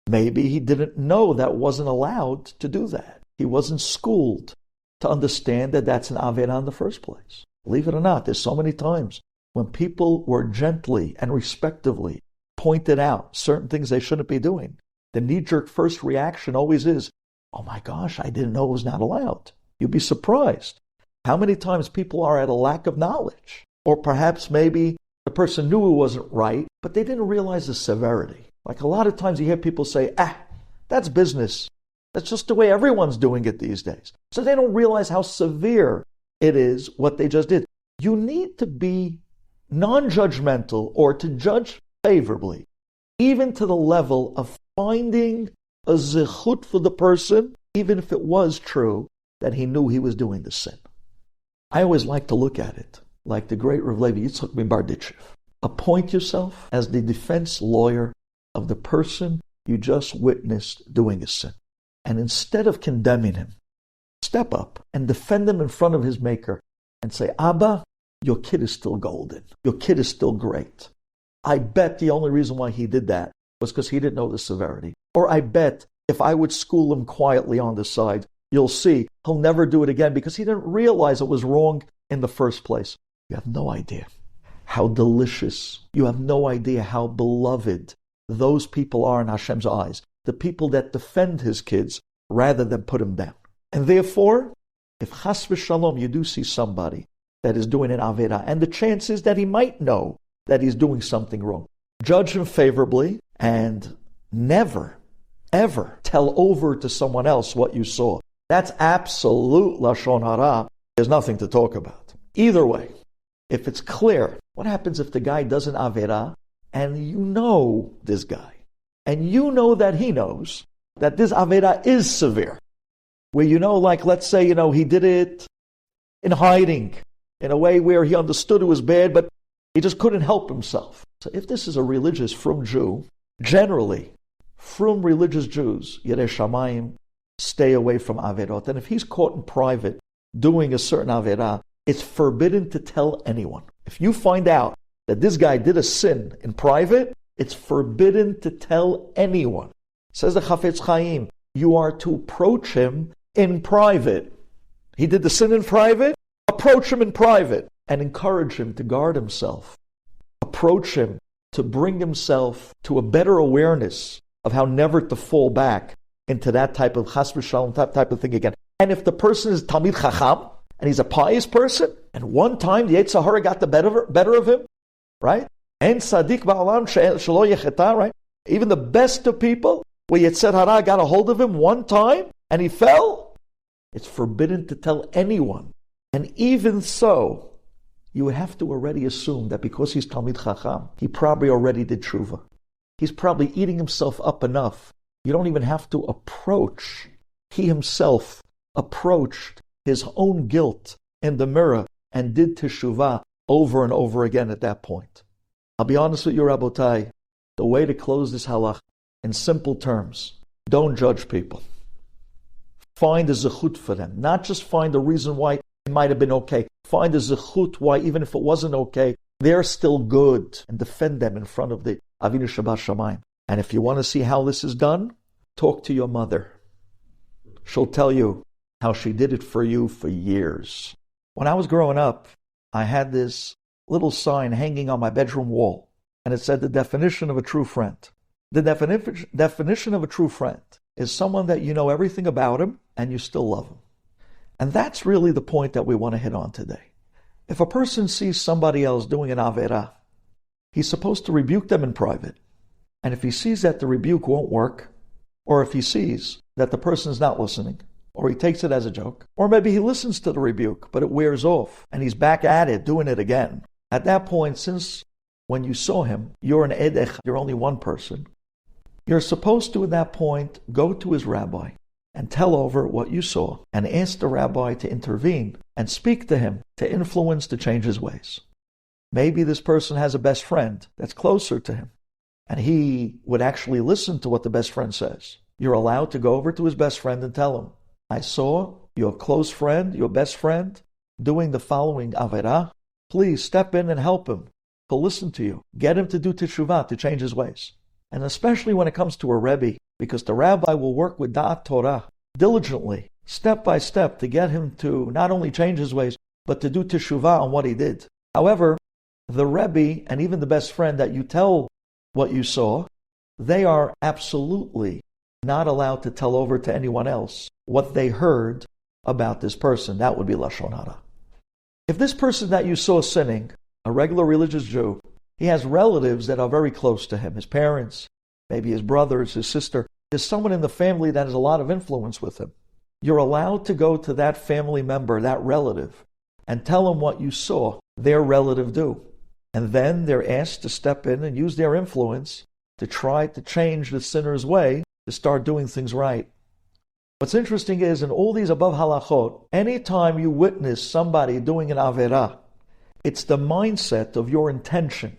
maybe he didn't know that wasn't allowed to do that. He wasn't schooled to understand that that's an Avera in the first place. Believe it or not, there's so many times when people were gently and respectively pointed out certain things they shouldn't be doing. The knee-jerk first reaction always is, oh my gosh, I didn't know it was not allowed. You'd be surprised how many times people are at a lack of knowledge. Or perhaps maybe the person knew it wasn't right, but they didn't realize the severity. Like a lot of times you hear people say, that's business. That's just the way everyone's doing it these days. So they don't realize how severe it is what they just did. You need to be non-judgmental or to judge favorably, even to the level of finding a zechut for the person, even if it was true that he knew he was doing the sin. I always like to look at it like the great Rav Levi Yitzchak ben Barditchev. Appoint yourself as the defense lawyer of the person you just witnessed doing a sin. And instead of condemning him, step up and defend him in front of his maker and say, Abba, your kid is still golden. Your kid is still great. I bet the only reason why he did that was because he didn't know the severity. Or I bet if I would school him quietly on the side, you'll see he'll never do it again because he didn't realize it was wrong in the first place. You have no idea how delicious, you have no idea how beloved those people are in Hashem's eyes, the people that defend his kids rather than put him down. And therefore, if chas v'shalom you do see somebody that is doing an Avera, and the chance is that he might know that he's doing something wrong, judge him favorably and never, ever tell over to someone else what you saw. That's absolute Lashon Hara. There's nothing to talk about. Either way, if it's clear, what happens if the guy does an Avera and you know this guy, and you know that he knows that this Avera is severe, where like let's say, he did it in hiding, in a way where he understood it was bad, but he just couldn't help himself. So if this is a religious frum Jew, generally, frum religious Jews, Yerei Shamayim, stay away from Averot. And if he's caught in private doing a certain Avera, it's forbidden to tell anyone. If you find out that this guy did a sin in private, it's forbidden to tell anyone. Says the Chafetz Chaim, you are to approach him in private. He did the sin in private, approach him in private and encourage him to guard himself. Approach him to bring himself to a better awareness of how never to fall back into that type of chas v'shalom type of thing again. And if the person is Talmid Chacham, and he's a pious person, and one time the Yetzer Hara got the better of him, right? And Sadiq Ba'alam Shelo Yecheta, right? Even the best of people, where Yetzer Hara got a hold of him one time, and he fell, it's forbidden to tell anyone. And even so, you would have to already assume that because he's Talmid Chacham, he probably already did tshuva. He's probably eating himself up enough. You don't even have to approach. He himself approached his own guilt in the mirror and did teshuvah over and over again at that point. I'll be honest with you, Rabotai, the way to close this halach in simple terms, don't judge people. Find a zechut for them. Not just find a reason why it might have been okay. Find a zechut why even if it wasn't okay, they're still good, and defend them in front of the Avinu Shabbat Shamayim. And if you want to see how this is done, talk to your mother. She'll tell you how she did it for you for years. When I was growing up, I had this little sign hanging on my bedroom wall, and it said the definition of a true friend. The definition of a true friend is someone that you know everything about him and you still love him. And that's really the point that we want to hit on today. If a person sees somebody else doing an Averah, he's supposed to rebuke them in private. And if he sees that the rebuke won't work, or if he sees that the person's not listening, or he takes it as a joke, or maybe he listens to the rebuke, but it wears off, and he's back at it, doing it again. At that point, since when you saw him, you're an edech, you're only one person, you're supposed to, at that point, go to his rabbi and tell over what you saw, and ask the rabbi to intervene and speak to him to influence, to change his ways. Maybe this person has a best friend that's closer to him, and he would actually listen to what the best friend says. You're allowed to go over to his best friend and tell him, I saw your close friend, your best friend, doing the following Averah. Please step in and help him. He'll listen to you. Get him to do teshuvah, to change his ways. And especially when it comes to a Rebbe, because the rabbi will work with Da'at Torah diligently, step by step, to get him to not only change his ways, but to do teshuvah on what he did. However, the Rebbe and even the best friend that you tell what you saw, they are absolutely not allowed to tell over to anyone else what they heard about this person. That would be Lashon Hara. If this person that you saw sinning, a regular religious Jew, he has relatives that are very close to him, his parents, maybe his brothers, his sister. There's someone in the family that has a lot of influence with him. You're allowed to go to that family member, that relative, and tell them what you saw their relative do. And then they're asked to step in and use their influence to try to change the sinner's way, to start doing things right. What's interesting is, in all these above halachot, anytime you witness somebody doing an Averah, it's the mindset of your intention.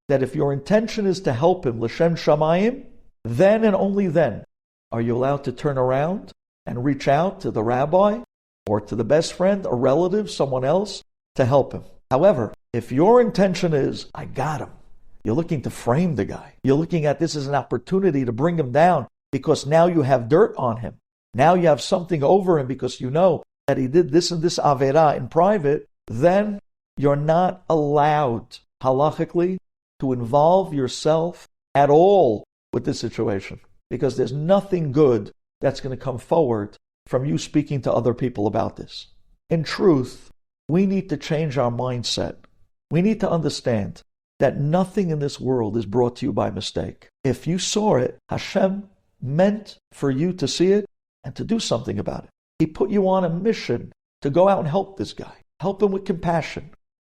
That if your intention is to help him, L'Shem Shamayim, then and only then are you allowed to turn around and reach out to the rabbi or to the best friend, a relative, someone else, to help him. However, if your intention is, I got him, you're looking to frame the guy, you're looking at this as an opportunity to bring him down because now you have dirt on him, now you have something over him because you know that he did this and this Averah in private, then you're not allowed, halachically, to involve yourself at all with this situation, because there's nothing good that's going to come forward from you speaking to other people about this. In truth, we need to change our mindset. We need to understand that nothing in this world is brought to you by mistake. If you saw it, Hashem meant for you to see it and to do something about it. He put you on a mission to go out and help this guy, help him with compassion.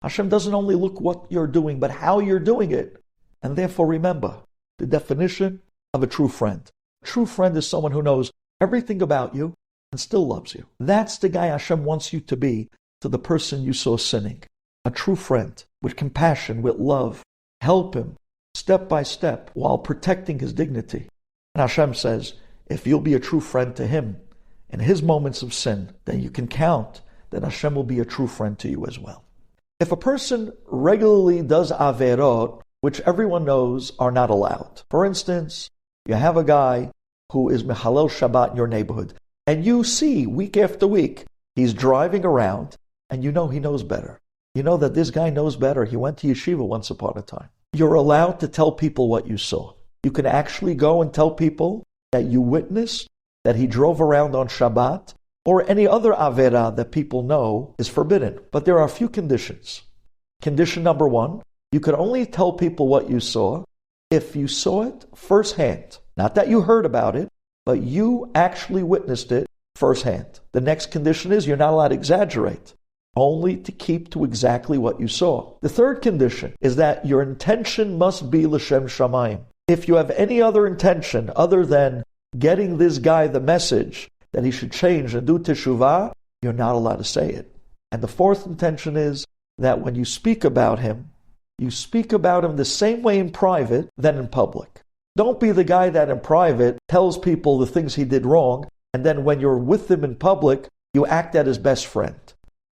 Hashem doesn't only look what you're doing, but how you're doing it. And therefore, remember the definition of a true friend. A true friend is someone who knows everything about you and still loves you. That's the guy Hashem wants you to be to the person you saw sinning. A true friend with compassion, with love. Help him step by step while protecting his dignity. And Hashem says, if you'll be a true friend to him in his moments of sin, then you can count that Hashem will be a true friend to you as well. If a person regularly does averot, which everyone knows are not allowed. For instance, you have a guy who is Mehalel Shabbat in your neighborhood, and you see week after week, he's driving around, and you know he knows better. You know that this guy knows better. He went to yeshiva once upon a time. You're allowed to tell people what you saw. You can actually go and tell people that you witnessed that he drove around on Shabbat, or any other Averah that people know is forbidden. But there are a few conditions. Condition number one, you can only tell people what you saw if you saw it firsthand. Not that you heard about it, but you actually witnessed it firsthand. The next condition is you're not allowed to exaggerate, only to keep to exactly what you saw. The third condition is that your intention must be L'Shem Shamayim. If you have any other intention other than getting this guy the message that he should change and do teshuvah, you're not allowed to say it. And the fourth intention is that when you speak about him the same way in private than in public. Don't be the guy that in private tells people the things he did wrong, and then when you're with him in public, you act as his best friend.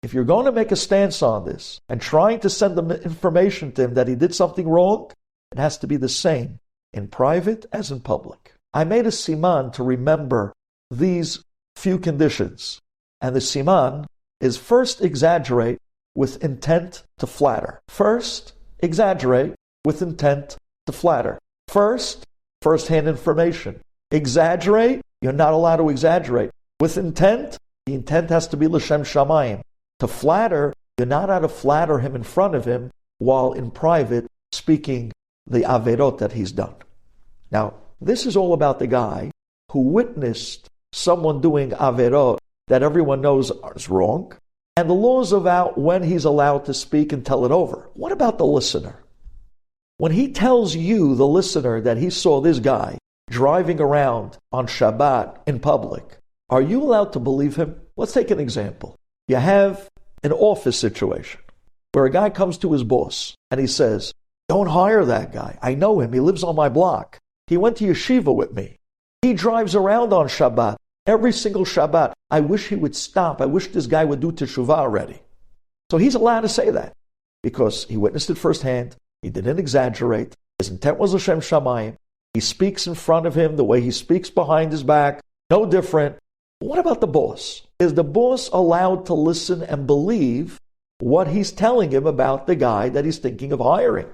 If you're going to make a stance on this and trying to send them information to him that he did something wrong, it has to be the same in private as in public. I made a siman to remember these few conditions. And the siman is first exaggerate with intent to flatter. First, exaggerate with intent to flatter. First-hand information. Exaggerate, you're not allowed to exaggerate. With intent, the intent has to be l'shem shamayim. To flatter, you're not allowed to flatter him in front of him while in private speaking the averot that he's done. Now, this is all about the guy who witnessed someone doing averot that everyone knows is wrong, and the laws about when he's allowed to speak and tell it over. What about the listener? When he tells you, the listener, that he saw this guy driving around on Shabbat in public, are you allowed to believe him? Let's take an example. You have an office situation where a guy comes to his boss and he says, don't hire that guy. I know him. He lives on my block. He went to yeshiva with me. He drives around on Shabbat. Every single Shabbat. I wish he would stop. I wish this guy would do teshuvah already. So he's allowed to say that because he witnessed it firsthand. He didn't exaggerate. His intent was l'shem shamayim. He speaks in front of him the way he speaks behind his back. No different. What about the boss? Is the boss allowed to listen and believe what he's telling him about the guy that he's thinking of hiring?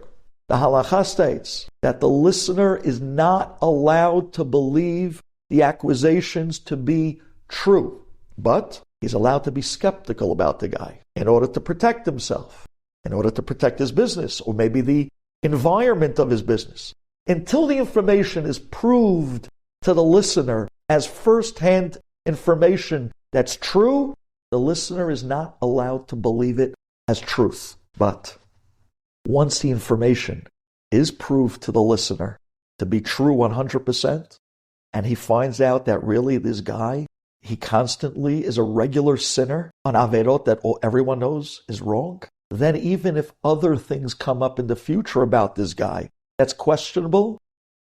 The halacha states that the listener is not allowed to believe the accusations to be true, but he's allowed to be skeptical about the guy in order to protect himself, in order to protect his business, or maybe the environment of his business. Until the information is proved to the listener as first-hand information that's true, the listener is not allowed to believe it as truth. But once the information is proved to the listener to be true 100%, and he finds out that really this guy, he constantly is a regular sinner on averot that everyone knows is wrong, then even if other things come up in the future about this guy that's questionable,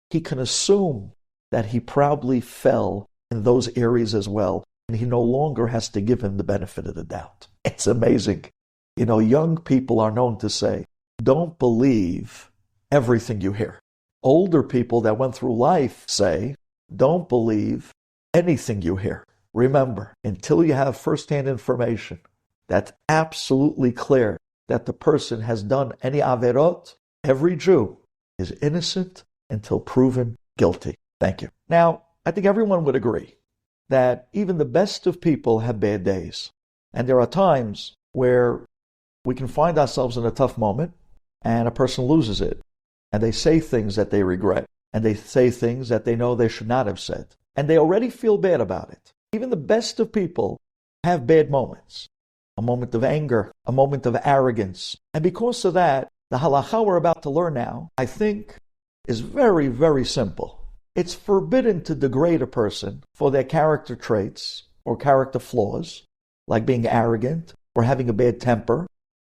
he can assume that he probably fell in those areas as well, and he no longer has to give him the benefit of the doubt. It's amazing. You know, young people are known to say, don't believe everything you hear. Older people that went through life say, don't believe anything you hear. Remember, until you have first-hand information that's absolutely clear that the person has done any averot, every Jew is innocent until proven guilty. Thank you. Now, I think everyone would agree that even the best of people have bad days. And there are times where we can find ourselves in a tough moment and a person loses it. And they say things that they regret. And they say things that they know they should not have said. And they already feel bad about it. Even the best of people have bad moments. A moment of anger, a moment of arrogance. And because of that, the halacha we're about to learn now, I think, is very, very simple. It's forbidden to degrade a person for their character traits or character flaws, like being arrogant or having a bad temper,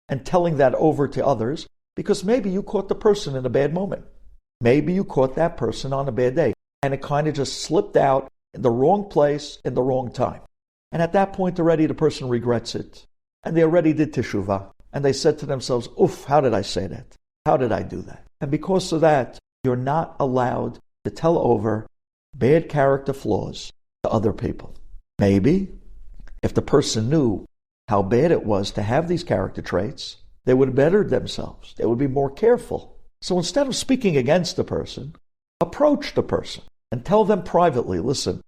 and telling that over to others, because maybe you caught the person in a bad moment. Maybe you caught that person on a bad day, and it kind of just slipped out in the wrong place, in the wrong time. And at that point already, the person regrets it. And they already did teshuvah. And they said to themselves, oof, how did I say that? How did I do that? And because of that, you're not allowed to tell over bad character flaws to other people. Maybe if the person knew how bad it was to have these character traits, they would have bettered themselves. They would be more careful. So instead of speaking against the person, approach the person and tell them privately, listen,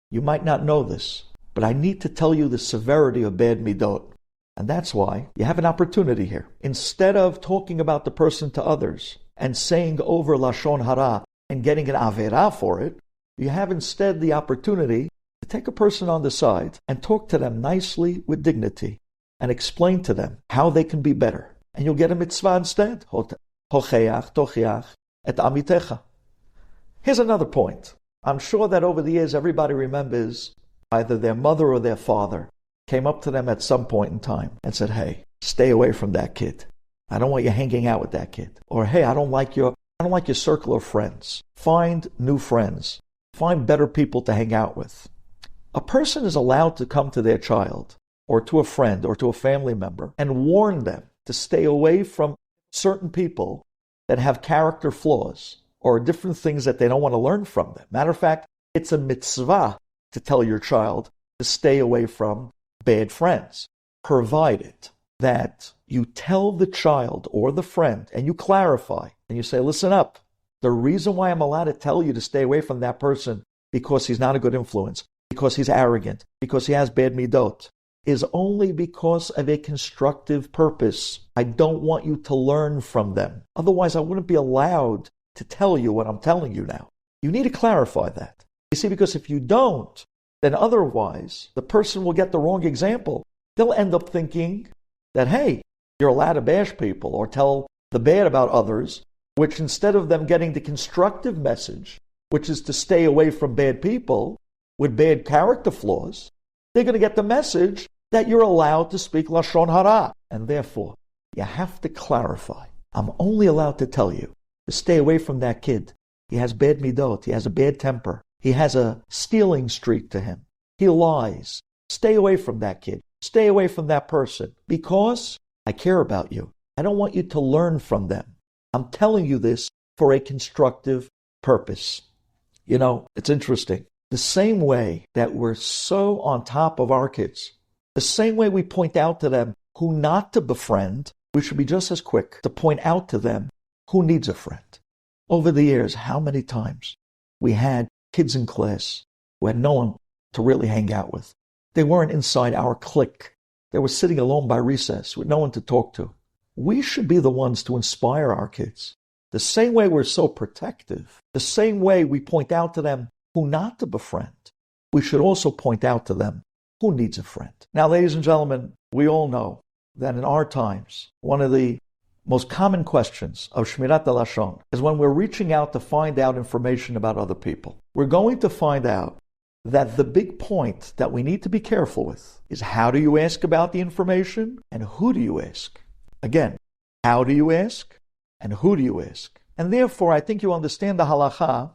you might not know this, but I need to tell you the severity of bad midot. And that's why you have an opportunity here. Instead of talking about the person to others and saying over Lashon Hara and getting an avera for it, you have instead the opportunity to take a person on the side and talk to them nicely with dignity and explain to them how they can be better. And you'll get a mitzvah instead. Hocheach, tochiach, et amitecha. Here's another point. I'm sure that over the years everybody remembers either their mother or their father came up to them at some point in time and said, hey, stay away from that kid. I don't want you hanging out with that kid. Or, hey, I don't like your circle of friends. Find new friends. Find better people to hang out with. A person is allowed to come to their child or to a friend or to a family member and warn them to stay away from certain people that have character flaws or different things that they don't want to learn from them. Matter of fact, it's a mitzvah to tell your child to stay away from bad friends, provided that you tell the child or the friend and you clarify and you say, listen up, the reason why I'm allowed to tell you to stay away from that person because he's not a good influence, because he's arrogant, because he has bad midot, is only because of a constructive purpose. I don't want you to learn from them. Otherwise, I wouldn't be allowed to tell you what I'm telling you now. You need to clarify that. You see, because if you don't, then otherwise, the person will get the wrong example. They'll end up thinking that, hey, you're allowed to bash people or tell the bad about others, which instead of them getting the constructive message, which is to stay away from bad people with bad character flaws, they're going to get the message that you're allowed to speak Lashon Hara. And therefore, you have to clarify. I'm only allowed to tell you to stay away from that kid. He has bad midot. He has a bad temper. He has a stealing streak to him. He lies. Stay away from that kid. Stay away from that person because I care about you. I don't want you to learn from them. I'm telling you this for a constructive purpose. You know, it's interesting. The same way that we're so on top of our kids, the same way we point out to them who not to befriend, we should be just as quick to point out to them who needs a friend. Over the years, how many times we had kids in class who had no one to really hang out with. They weren't inside our clique. They were sitting alone by recess with no one to talk to. We should be the ones to inspire our kids. The same way we're so protective, the same way we point out to them who not to befriend, we should also point out to them who needs a friend. Now, ladies and gentlemen, we all know that in our times, one of the most common questions of Shmirat Lashon is when we're reaching out to find out information about other people. We're going to find out that the big point that we need to be careful with is how do you ask about the information and who do you ask? Again, how do you ask and who do you ask? And therefore, I think you understand the halacha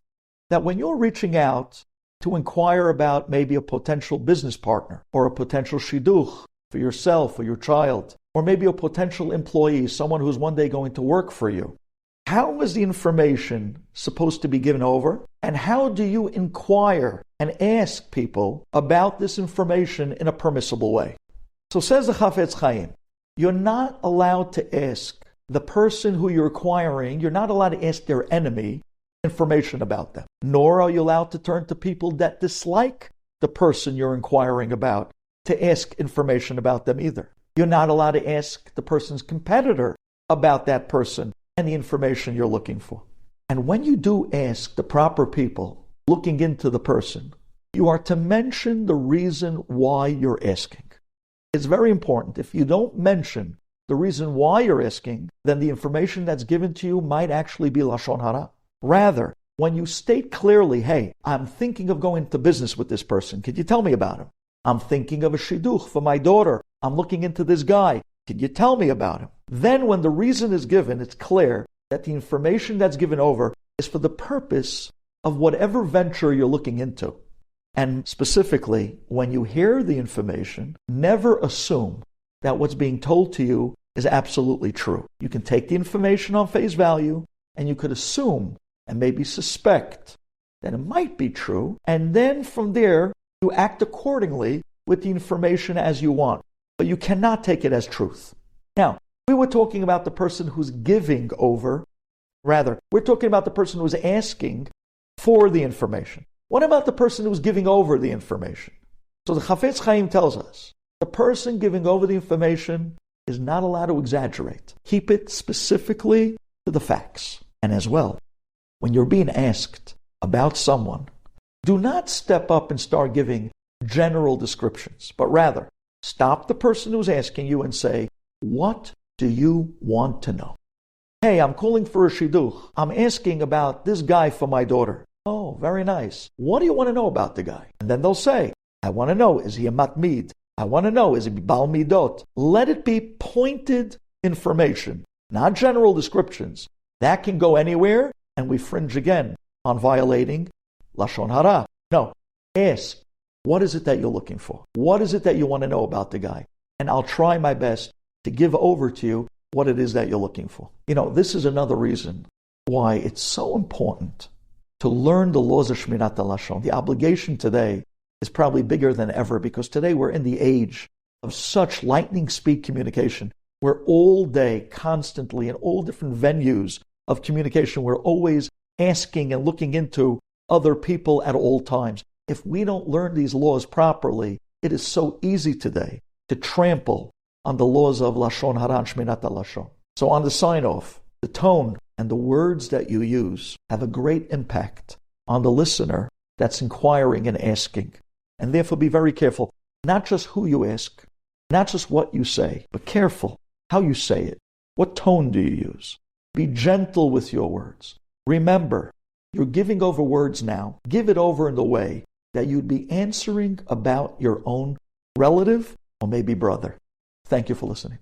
that when you're reaching out to inquire about maybe a potential business partner or a potential shidduch for yourself or your child, or maybe a potential employee, someone who's one day going to work for you, how is the information supposed to be given over? And how do you inquire and ask people about this information in a permissible way? So says the Chafetz Chaim, you're not allowed to ask the person who you're inquiring, you're not allowed to ask their enemy information about them, nor are you allowed to turn to people that dislike the person you're inquiring about to ask information about them either. You're not allowed to ask the person's competitor about that person and the information you're looking for. And when you do ask the proper people looking into the person, you are to mention the reason why you're asking. It's very important. If you don't mention the reason why you're asking, then the information that's given to you might actually be Lashon Hara. Rather, when you state clearly, hey, I'm thinking of going into business with this person. Could you tell me about him? I'm thinking of a shidduch for my daughter. I'm looking into this guy. Can you tell me about him? Then when the reason is given, it's clear that the information that's given over is for the purpose of whatever venture you're looking into. And specifically, when you hear the information, never assume that what's being told to you is absolutely true. You can take the information on face value, and you could assume and maybe suspect that it might be true, and then from there, you act accordingly with the information as you want. But you cannot take it as truth. Now, we were talking about the person who's giving over. Rather, we're talking about the person who's asking for the information. What about the person who's giving over the information? So the Chafetz Chaim tells us, the person giving over the information is not allowed to exaggerate. Keep it specifically to the facts. And as well, when you're being asked about someone, do not step up and start giving general descriptions, but rather stop the person who's asking you and say, what do you want to know? Hey, I'm calling for a shidduch. I'm asking about this guy for my daughter. Oh, very nice. What do you want to know about the guy? And then they'll say, I want to know, is he a matmid? I want to know, is he Bal Midot? Let it be pointed information, not general descriptions. That can go anywhere, and we fringe again on violating Lashon Hara. No, ask, what is it that you're looking for? What is it that you want to know about the guy? And I'll try my best to give over to you what it is that you're looking for. This is another reason why it's so important to learn the laws of Shmirat HaLashon. The obligation today is probably bigger than ever, because today we're in the age of such lightning speed communication. We're all day, constantly, in all different venues of communication. We're always asking and looking into other people at all times. If we don't learn these laws properly, it is so easy today to trample on the laws of Lashon Hara and Shmirat HaLashon. So on the sign-off, the tone and the words that you use have a great impact on the listener that's inquiring and asking. And therefore be very careful, not just who you ask, not just what you say, but careful how you say it. What tone do you use? Be gentle with your words. Remember, you're giving over words now. Give it over in the way that you'd be answering about your own relative or maybe brother. Thank you for listening.